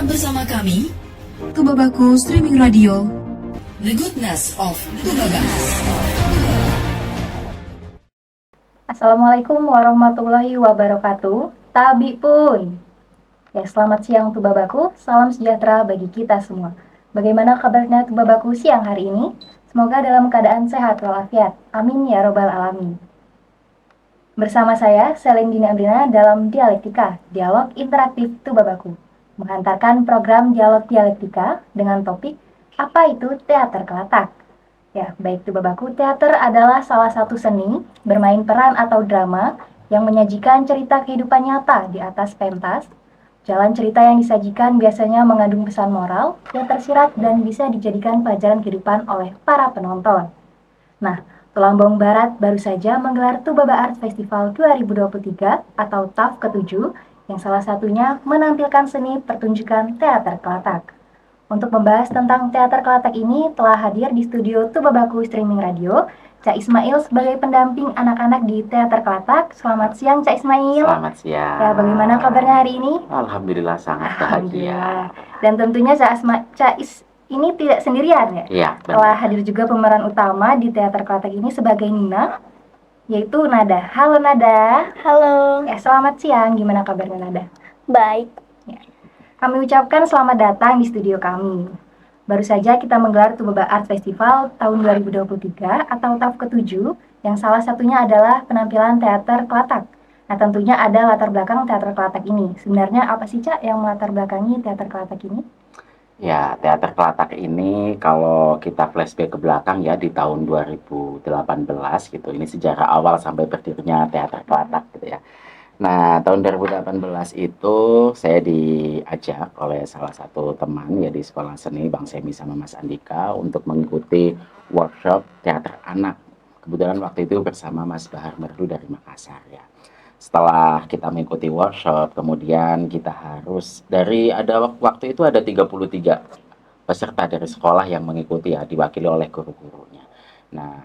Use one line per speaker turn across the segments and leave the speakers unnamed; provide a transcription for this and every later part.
Tetap bersama kami,
Tubabaku Streaming Radio.
The Goodness of Tubabaku.
Assalamualaikum warahmatullahi wabarakatuh. Tabi pun. Ya, selamat siang Tubabaku. Salam sejahtera bagi kita semua. Bagaimana kabarnya Tubabaku siang hari ini? Semoga dalam keadaan sehat walafiat. Amin ya robbal alamin. Bersama saya, Selin Dini Amrina dalam Dialektika, Dialog Interaktif Tubabaku, menghantarkan program Dialog Dialektika dengan topik Apa itu Teater Kelatak? Ya, baik Tubabaku, teater adalah salah satu seni bermain peran atau drama yang menyajikan cerita kehidupan nyata di atas pentas. Jalan cerita yang disajikan biasanya mengandung pesan moral yang tersirat dan bisa dijadikan pelajaran kehidupan oleh para penonton. Nah, Tulambong Barat baru saja menggelar Tubaba Art Festival 2023 atau TAF ke-7 yang salah satunya menampilkan seni pertunjukan teater Kelatak. Untuk membahas tentang teater Kelatak ini telah hadir di studio Tubabaku Streaming Radio Cak Ismail sebagai pendamping anak-anak di teater Kelatak. Selamat siang Cak Ismail.
Selamat siang.
Ya, bagaimana kabarnya hari ini?
Alhamdulillah sangat bahagia.
Dan tentunya Cak Is ini tidak sendirian ya?
Iya,
telah hadir juga pemeran utama di teater Kelatak ini sebagai Nina, yaitu Nada. Halo Nada.
Halo.
Ya, selamat siang. Gimana kabarnya Nada?
Baik.
Ya. Kami ucapkan selamat datang di studio kami. Baru saja kita menggelar Tubaba Art Festival tahun 2023 atau TAF ke-7 yang salah satunya adalah penampilan teater Kelatak. Nah, tentunya ada latar belakang teater Kelatak ini. Sebenarnya apa sih Cak yang melatar belakangi teater Kelatak ini?
Ya, teater Kelatak ini kalau kita flashback ke belakang ya di tahun 2018 gitu. Ini sejarah awal sampai berdirinya teater Kelatak gitu ya. Nah, tahun 2018 itu saya diajak oleh salah satu teman ya di sekolah seni Bang Semi sama Mas Andika untuk mengikuti workshop teater anak. Kebetulan waktu itu bersama Mas Bahar Merdu dari Makassar ya. Setelah kita mengikuti workshop, kemudian kita harus waktu itu ada 33 peserta dari sekolah yang mengikuti ya, diwakili oleh guru-gurunya. Nah,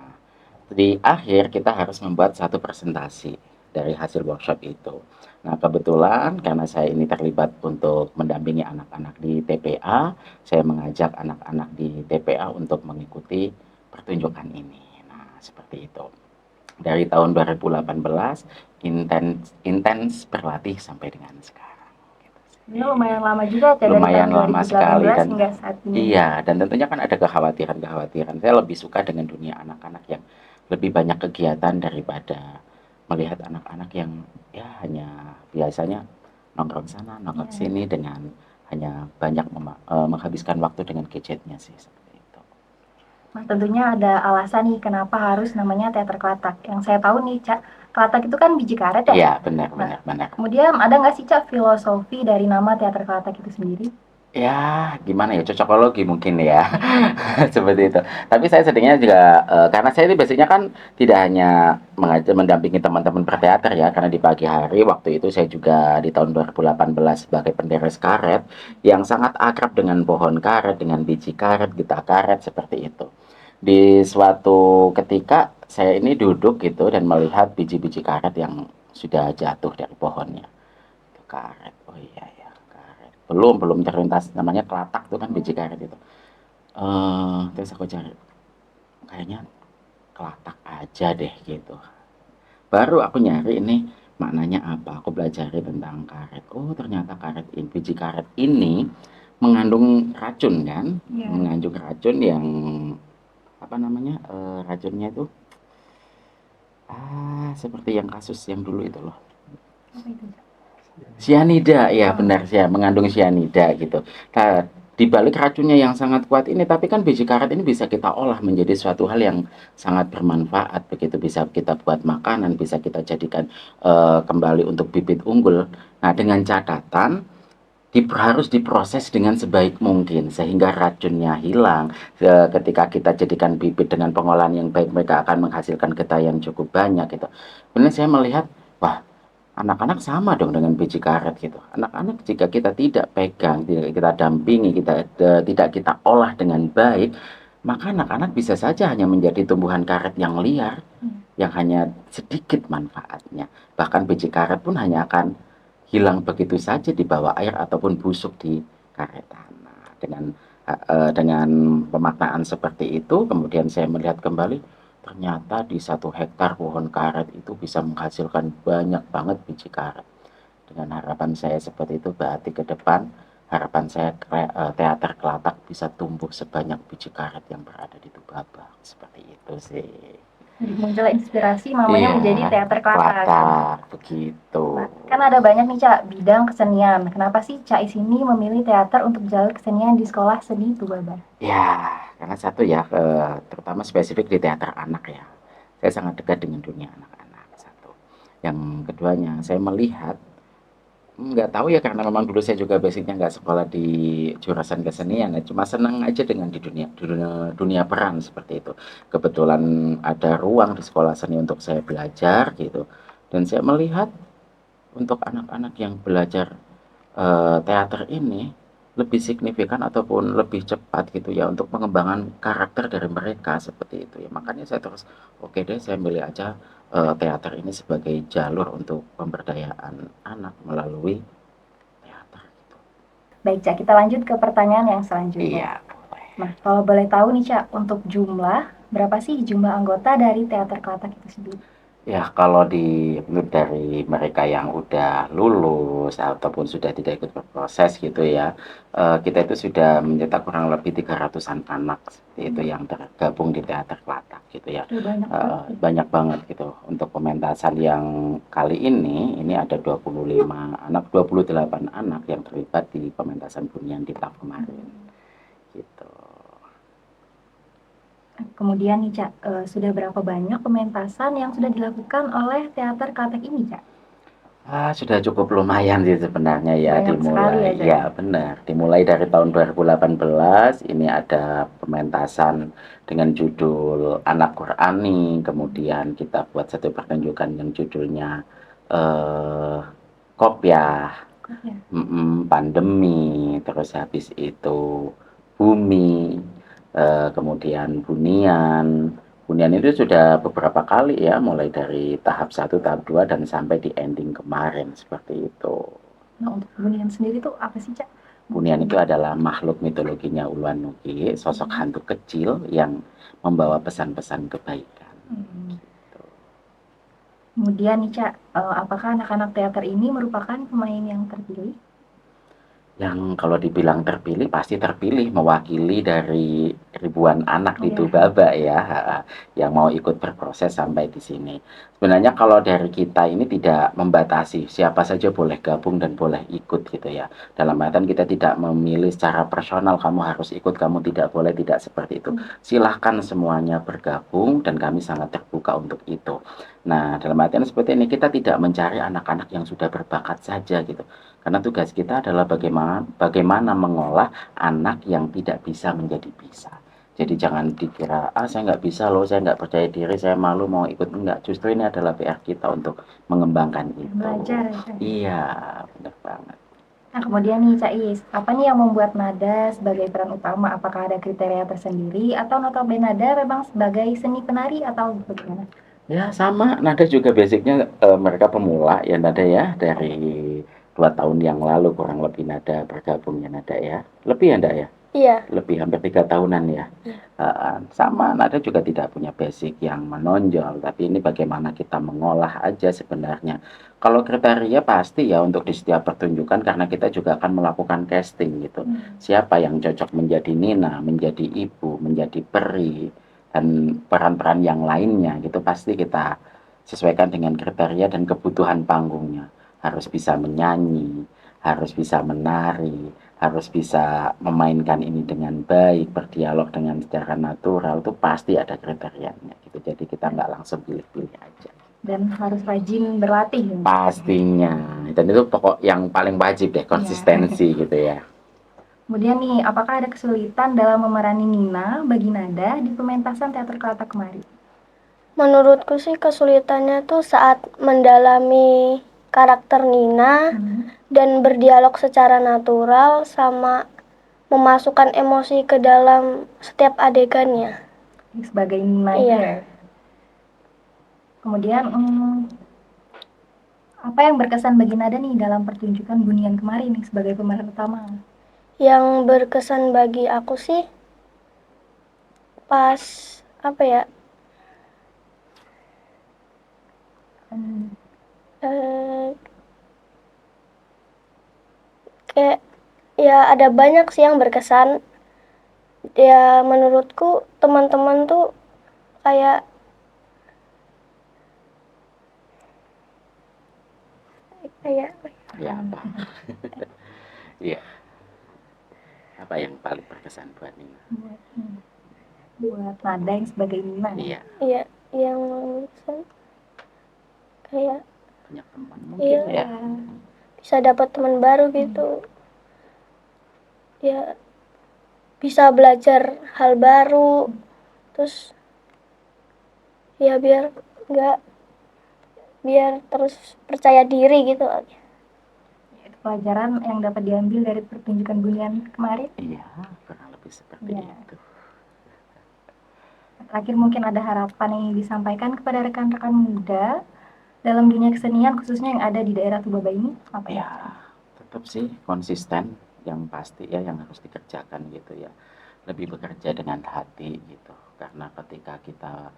di akhir kita harus membuat satu presentasi dari hasil workshop itu. Nah, kebetulan karena saya ini terlibat untuk mendampingi anak-anak di TPA, saya mengajak anak-anak di TPA untuk mengikuti pertunjukan ini. Nah, seperti itu. Dari tahun 2018 intens berlatih sampai dengan sekarang. Gitu.
Ini lumayan lama juga ya,
lumayan
dari tahun
lama
2018
sekali dan
hingga saat ini.
Iya, dan tentunya kan ada kekhawatiran. Saya lebih suka dengan dunia anak-anak yang lebih banyak kegiatan daripada melihat anak-anak yang ya hanya biasanya nongkrong sana, nongkrong sini dengan hanya banyak menghabiskan waktu dengan gadgetnya sih seperti itu.
Nah, tentunya ada alasan nih kenapa harus namanya teater Kelatak. Yang saya tahu nih, Cak, Kelatak itu kan biji karet ya?
Iya, benar.
Kemudian ada nggak sih, Cak, filosofi dari nama teater Kelatak itu sendiri?
Ya, gimana ya, cocokologi mungkin ya, seperti itu. Tapi saya seringnya juga, karena saya itu biasanya kan tidak hanya mendampingi teman-teman berteater ya, karena di pagi hari waktu itu saya juga di tahun 2018 sebagai penderes karet, yang sangat akrab dengan pohon karet, dengan biji karet, getah karet, seperti itu. Di suatu ketika, saya ini duduk gitu dan melihat biji-biji karet yang sudah jatuh dari pohonnya. Itu karet, oh iya ya. Belum terlintas namanya Kelatak itu kan biji karet itu. Terus aku cari kayaknya Kelatak aja deh gitu. Baru aku nyari ini maknanya apa. Aku belajar tentang karet. Oh, ternyata biji karet ini mengandung racun kan?
Yeah.
Mengandung racun yang apa namanya? Racunnya itu seperti yang kasus yang dulu itu loh.
Apa itu?
Sianida, ya benar sih, mengandung sianida gitu. Nah, di balik racunnya yang sangat kuat ini, tapi kan biji karet ini bisa kita olah menjadi suatu hal yang sangat bermanfaat, begitu bisa kita buat makanan, bisa kita jadikan kembali untuk bibit unggul. Nah, dengan catatan harus diproses dengan sebaik mungkin sehingga racunnya hilang. Ketika kita jadikan bibit dengan pengolahan yang baik, mereka akan menghasilkan getah yang cukup banyak gitu. Kemudian saya melihat, wah, anak-anak sama dong dengan biji karet gitu. Anak-anak jika kita tidak pegang, tidak kita dampingi, tidak kita olah dengan baik, maka anak-anak bisa saja hanya menjadi tumbuhan karet yang liar, yang hanya sedikit manfaatnya. Bahkan biji karet pun hanya akan hilang begitu saja di bawah air ataupun busuk di karet tanah. Dengan pemaknaan seperti itu, kemudian saya melihat kembali, ternyata di 1 hektar pohon karet itu bisa menghasilkan banyak banget biji karet. Dengan harapan saya seperti itu, berarti ke depan harapan saya teater Kelatak bisa tumbuh sebanyak biji karet yang berada di Tubabang. Seperti itu sih.
Jadi muncullah inspirasi mamanya menjadi teater Kelatak.
Kelatak, begitu.
Nah, kan ada banyak nih Cak bidang kesenian. Kenapa sih Cak Is ini memilih teater untuk jalur kesenian di sekolah seni Tubabang?
Ya, karena satu ya, terutama spesifik di teater anak ya. Saya sangat dekat dengan dunia anak-anak, satu. Yang keduanya, saya melihat, nggak tahu ya karena memang dulu saya juga basicnya nggak sekolah di jurusan kesenian ya, cuma senang aja dengan di dunia peran seperti itu. Kebetulan ada ruang di sekolah seni untuk saya belajar gitu, dan saya melihat untuk anak-anak yang belajar teater ini lebih signifikan ataupun lebih cepat gitu ya untuk pengembangan karakter dari mereka seperti itu ya. Makanya saya terus oke deh, saya milih aja teater ini sebagai jalur untuk pemberdayaan anak melalui teater gitu.
Baik Cak, kita lanjut ke pertanyaan yang selanjutnya.
Iya, boleh.
Nah, kalau boleh tahu nih Cak, untuk jumlah, berapa sih jumlah anggota dari teater Kelatak itu sendiri?
Ya, kalau dari mereka yang udah lulus ataupun sudah tidak ikut berproses gitu ya, kita itu sudah mencetak kurang lebih 300-an anak seperti itu yang tergabung di teater Kelatak gitu ya.
Banyak banget.
Banyak banget gitu. Untuk pementasan yang kali ini ada 25 anak, 28 anak yang terlibat di pementasan Bunian di tahun kemarin gitu.
Kemudian nih Cak, sudah berapa banyak pementasan yang sudah dilakukan oleh teater Kelatak ini Cak?
Sudah cukup lumayan sih sebenarnya ya.
Banyak sekali ya, Cak?
Ya benar, dimulai dari tahun 2018 ini ada pementasan dengan judul Anak Qur'ani, kemudian kita buat satu pertunjukan yang judulnya eh Kopyah,
Ya.
pandemi, terus habis itu bumi, kemudian bunian. Bunian itu sudah beberapa kali ya, mulai dari tahap 1, tahap 2, dan sampai di ending kemarin, seperti itu.
Nah, untuk Bunian sendiri tuh apa sih Cak?
Bunian itu adalah makhluk mitologinya Uluwan Nuki, sosok hantu kecil yang membawa pesan-pesan kebaikan.
Kemudian nih Cak, apakah anak-anak teater ini merupakan pemain yang terpilih?
Yang kalau dibilang terpilih, pasti terpilih mewakili dari ribuan anak di
Iya.
Tubaba ya, yang mau ikut berproses sampai di sini. Sebenarnya kalau dari kita ini tidak membatasi, siapa saja boleh gabung dan boleh ikut gitu ya. Dalam artian kita tidak memilih secara personal, kamu harus ikut, kamu tidak boleh, tidak seperti itu. Silahkan semuanya bergabung dan kami sangat terbuka untuk itu. Nah, dalam artian seperti ini, kita tidak mencari anak-anak yang sudah berbakat saja gitu. Karena tugas kita adalah bagaimana mengolah anak yang tidak bisa menjadi bisa. Jadi jangan dikira, saya nggak bisa loh, saya nggak percaya diri, saya malu mau ikut. Enggak, justru ini adalah PR kita untuk mengembangkan itu.
Belajar.
Iya, benar banget.
Nah, kemudian nih Cak Is, apa nih yang membuat nada sebagai peran utama? Apakah ada kriteria tersendiri atau notabene nada memang sebagai seni penari atau bagaimana?
Ya sama, nada juga basicnya mereka pemula ya nada ya, dari 2 tahun yang lalu kurang lebih nada bergabungnya nada ya. Lebih ya nada ya?
Iya.
Lebih hampir 3 tahunan ya. Sama nada juga tidak punya basic yang menonjol, tapi ini bagaimana kita mengolah aja sebenarnya. Kalau kriteria pasti ya untuk di setiap pertunjukan, karena kita juga akan melakukan casting gitu. Siapa yang cocok menjadi Nina, menjadi ibu, menjadi peri, dan peran-peran yang lainnya gitu, pasti kita sesuaikan dengan kriteria dan kebutuhan panggungnya. Harus bisa menyanyi, harus bisa menari, harus bisa memainkan ini dengan baik, berdialog dengan secara natural, itu pasti ada kriterianya gitu. Jadi kita nggak langsung pilih-pilih aja.
Dan harus rajin berlatih.
Pastinya. Dan itu pokok yang paling wajib deh, konsistensi gitu ya.
Kemudian nih, apakah ada kesulitan dalam memerani Nina bagi nada di pementasan teater Kelatak kemarin?
Menurutku sih kesulitannya tuh saat mendalami karakter Nina dan berdialog secara natural sama memasukkan emosi ke dalam setiap adegannya.
Sebagai Nina
Iya.
ya. Kemudian apa yang berkesan bagi Nada nih dalam pertunjukan Bunian kemarin nih sebagai pemeran utama?
Yang berkesan bagi aku sih pas apa ya? Eh, kayak ya ada banyak sih yang berkesan. Ya menurutku teman-teman tuh kayak kayak
Ya apa? Iya. Apa yang paling berkesan buat Nina?
Buat Nada yang sebagai Nina.
Iya,
ya yang berkesan kayak
punya teman mungkin
Iya.
ya.
bisa dapat teman baru gitu. Ya bisa belajar hal baru. Terus ya biar terus percaya diri gitu.
Itu pelajaran yang dapat diambil dari pertunjukan Bunian kemarin.
Iya, kurang lebih seperti
Iya.
itu.
Terakhir mungkin ada harapan yang ingin disampaikan kepada rekan-rekan muda dalam dunia kesenian khususnya yang ada di daerah Tubaba ini apa ya?
Ya, tetap sih konsisten yang pasti ya yang harus dikerjakan gitu ya. Lebih bekerja dengan hati gitu. Karena ketika kita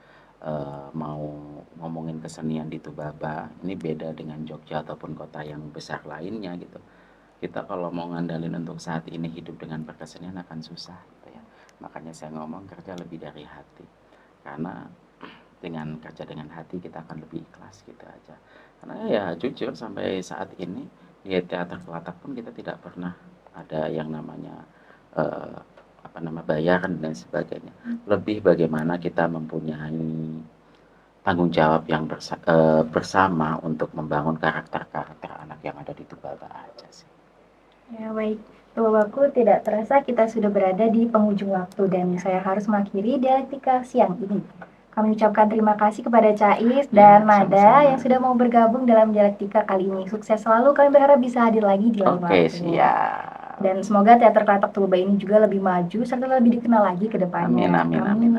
mau ngomongin kesenian di Tubaba, ini beda dengan Jogja ataupun kota yang besar lainnya gitu. Kita kalau mau ngandalin untuk saat ini hidup dengan perkesenian akan susah gitu ya. Makanya saya ngomong kerja lebih dari hati. Karena dengan kerja dengan hati kita akan lebih ikhlas gitu aja. Karena ya jujur sampai saat ini di teater Kelatak pun kita tidak pernah ada yang namanya eh, bayaran dan sebagainya. Lebih bagaimana kita mempunyai tanggung jawab yang bersama untuk membangun karakter-karakter anak yang ada di Tubaba aja sih.
Ya baik, Tubabaku tidak terasa kita sudah berada di penghujung waktu dan saya harus mengakhiri dialektika siang ini. Kami ucapkan terima kasih kepada Cais dan Mada
sama-sama.
yang sudah mau bergabung dalam dialektika kali ini. Sukses selalu, kami berharap bisa hadir lagi di lain
Oke,
waktu.
siap.
Dan semoga teater Kelatak Tubaba ini juga lebih maju serta lebih dikenal lagi ke depannya.
Amin.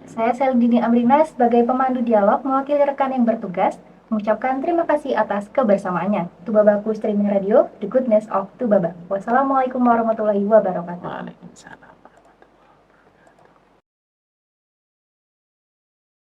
Saya Seldini Amrina sebagai pemandu dialog mewakili rekan yang bertugas mengucapkan terima kasih atas kebersamaannya. Tubabaku Streaming Radio, The Goodness of Tubaba. Wassalamualaikum warahmatullahi wabarakatuh.
Waalaikumsalam.